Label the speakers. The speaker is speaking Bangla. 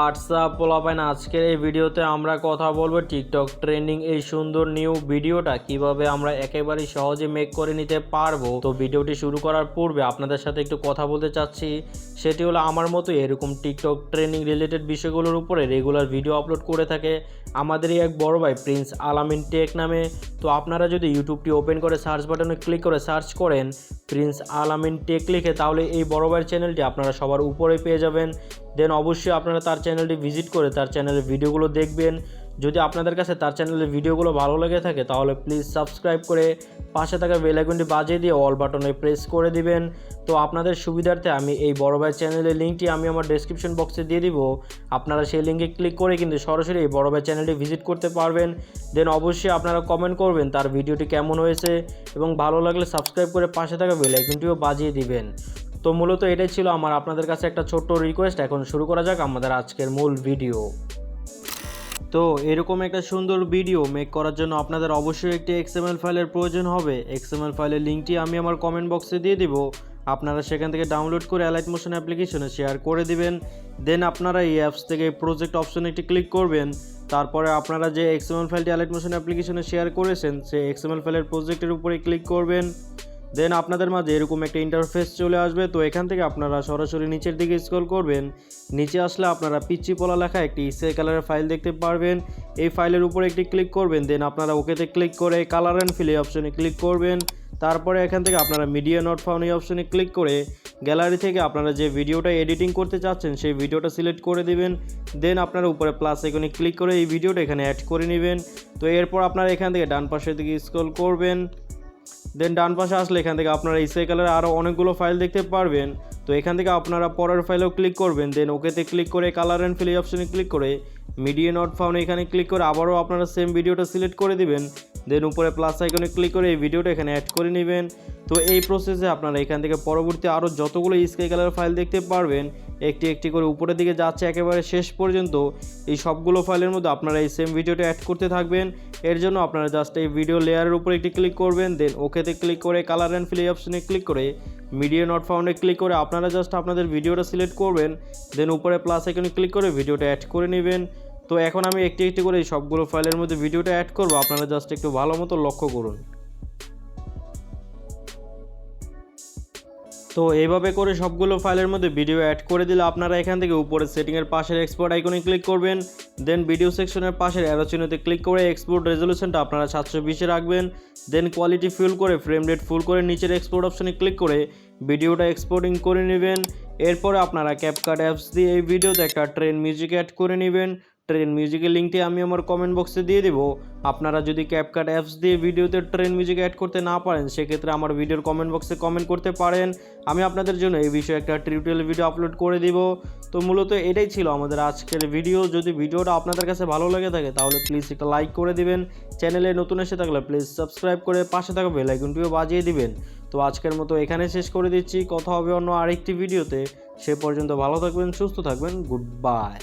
Speaker 1: হোয়াটসঅ্যাপ পোলাপাইন আজকের এই ভিডিওতে আমরা কথা বলবো টিকটক ট্রেন্ডিং এই সুন্দর নিউ ভিডিওটা কিভাবে আমরা একেবারে সহজে মেক করে নিতে পারবো। তো ভিডিওটি শুরু করার পূর্বে আপনাদের সাথে একটু কথা বলতে চাচ্ছি, সেটি হলো আমার মতো এরকম টিকটক ট্রেন্ডিং রিলেটেড বিষয়গুলোর উপরে রেগুলার ভিডিও আপলোড করে থাকে আমাদেরই এক বড় ভাই প্রিন্স আলামিন টেক নামে। তো আপনারা যদি ইউটিউবটি ওপেন করে সার্চ বাটনে ক্লিক করে সার্চ করেন প্রিন্স আলামিন টেক লিখে, তাহলে এই বড় ভাইয়ের চ্যানেলটি আপনারা সবার উপরে পেয়ে যাবেন। দেন অবশ্যই আপনারা তার চ্যানেলটি ভিজিট করে তার চ্যানেলের ভিডিওগুলো দেখবেন। যদি আপনাদের কাছে তার চ্যানেলের ভিডিওগুলো ভালো লেগে থাকে তাহলে প্লিজ সাবস্ক্রাইব করে পাশে থাকা বেল আইকনটি বাজিয়ে দিয়ে অল বাটনে প্রেস করে দিবেন। তো আপনাদের সুবিধার্থে আমি এই বড় ভাই চ্যানেলের লিঙ্কটি আমি আমার ডেসক্রিপশন বক্সে দিয়ে দিব, আপনারা সেই লিঙ্কে ক্লিক করে কিন্তু সরাসরি এই বড় ভাই চ্যানেলটি ভিজিট করতে পারবেন। দেন অবশ্যই আপনারা কমেন্ট করবেন তার ভিডিওটি কেমন হয়েছে এবং ভালো লাগলে সাবস্ক্রাইব করে পাশে থাকা বেল আইকনটিও বাজিয়ে দিবেন। তো মূলত এটাই ছিল আমার আপনাদের কাছে একটা ছোট্ট রিকোয়েস্ট। এখন শুরু করা যাক আমাদের আজকের মূল ভিডিও। তো এরকম একটা সুন্দর ভিডিও মেক করার জন্য আপনাদের অবশ্যই একটি XML ফাইলের প্রয়োজন হবে। XML ফাইলের লিঙ্কটি আমি আমার কমেন্ট বক্সে দিয়ে দিব, আপনারা সেখান থেকে ডাউনলোড করে অ্যালাইট মোশন অ্যাপ্লিকেশনে শেয়ার করে দিবেন। দেন আপনারা এই অ্যাপস থেকে প্রজেক্ট অপশনে একটি ক্লিক করবেন, তারপরে আপনারা যে XML ফাইলটি অ্যালাইট মোশন অ্যাপ্লিকেশনে শেয়ার করেছেন সেই XML ফাইলের প্রজেক্টের উপরে ক্লিক করবেন। দেন আপনাদের মাঝে এরকম একটা ইন্টারফেস চলে আসবে। তো এখান থেকে আপনারা সরাসরি নিচের দিকে স্ক্রল করবেন, নিচে আসলে আপনারা পিচ্চি পোলা লেখা একটি স্কাই কালারের ফাইল দেখতে পারবেন। এই ফাইলের উপরে একটি ক্লিক করবেন, দেন আপনারা ওকেতে ক্লিক করে কালার অ্যান্ড ফিল এই অপশনে ক্লিক করবেন। তারপরে এখান থেকে আপনারা মিডিয়া নট ফাউন্ড এই অপশনে ক্লিক করে গ্যালারি থেকে আপনারা যে ভিডিওটা এডিটিং করতে চাচ্ছেন সেই ভিডিওটা সিলেক্ট করে দিবেন। দেন আপনারা উপরে প্লাস আইকনে ক্লিক করে এই ভিডিওটা এখানে অ্যাড করে নেবেন। তো এরপর আপনারা এখান থেকে ডান পাশের দিকে স্ক্রল করবেন, দেন ডান পাশে আসলে এখান থেকে আপনারা স্কাই কালারে আরও অনেকগুলো ফাইল দেখতে পারবেন। তো এখান থেকে আপনারা পরের ফাইলেও ক্লিক করবেন, দেন ওকেতে ক্লিক করে কালার অ্যান্ড ফিল এই অপশনে ক্লিক করে মিডিয়া নট ফাউন্ড এখানে ক্লিক করে আবারও আপনারা সেম ভিডিওটা সিলেক্ট করে দিবেন। দেন উপরে প্লাস আইকনে ক্লিক করে এই ভিডিওটা এখানে অ্যাড করে নেবেন। তো এই প্রসেসে আপনারা এখান থেকে পরবর্তী আরও যতগুলো স্কাই কালার ফাইল দেখতে পারবেন একটি একটি করে উপরের দিকে যাচ্ছে একেবারে শেষ পর্যন্ত। এই সবগুলো ফাইলের মধ্যে আপনারা এই সেম ভিডিওটা অ্যাড করতে থাকবেন। এর জন্য আপনারা জাস্ট এই ভিডিও লেয়ারের উপরে একটি ক্লিক করবেন, দেন ওকেতে ক্লিক করে কালার অ্যান্ড ফিল এই অপশনে ক্লিক করে মিডিয়া নট ফাউন্ডে ক্লিক করে আপনারা জাস্ট আপনাদের ভিডিওটা সিলেক্ট করবেন। দেন উপরে প্লাস আইকনে ক্লিক করে ভিডিওটা অ্যাড করে নেবেন। তো এখন আমি একটি একটি করে এই সবগুলো ফাইলের মধ্যে ভিডিওটা অ্যাড করব, আপনারা জাস্ট একটু ভালো মতো লক্ষ্য করুন। তো এইভাবে করে সবগুলো ফাইলের মধ্যে ভিডিও অ্যাড করে দিলে আপনারা এখান থেকে উপরে সেটিংয়ের পাশের এক্সপোর্ট আইকনে ক্লিক করবেন, দেন ভিডিও সেকশনের পাশের অ্যারো চিহ্নতে ক্লিক করে এক্সপোর্ট রেজলিউশনটা আপনারা 720 রাখবেন। দেন কোয়ালিটি ফুল করে ফ্রেম রেট ফুল করে নিচের এক্সপোর্ট অপশনে ক্লিক করে ভিডিওটা এক্সপোর্টিং করে নেবেন। এরপরে আপনারা ক্যাপকাট অ্যাপস দিয়ে এই ভিডিওতে একটা ট্রেন মিউজিক অ্যাড করে নেবেন। ট্রেন মিউজিকের লিঙ্কটি আমি আমার কমেন্ট বক্সে দিয়ে দেবো। আপনারা যদি ক্যাপকাট অ্যাপস দিয়ে ভিডিওতে ট্রেন মিউজিক অ্যাড করতে না পারেন সেক্ষেত্রে আমার ভিডিওর কমেন্ট বক্সে কমেন্ট করতে পারেন, আমি আপনাদের জন্য এই বিষয়ে একটা টিউটোরিয়াল ভিডিও আপলোড করে দিব। তো মূলত এটাই ছিল আমাদের আজকের ভিডিও। যদি ভিডিওটা আপনাদের কাছে ভালো লেগে থাকে তাহলে প্লিজ একটা লাইক করে দিবেন, চ্যানেলে নতুন এসে থাকলে প্লিজ সাবস্ক্রাইব করে পাশে থাকা বেল আইকনটিও বাজিয়ে দিবেন। তো আজকের মতো এখানে শেষ করে দিচ্ছি, কথা হবে অন্য আরেকটি ভিডিওতে। সে পর্যন্ত ভালো থাকবেন, সুস্থ থাকবেন, গুড বাই।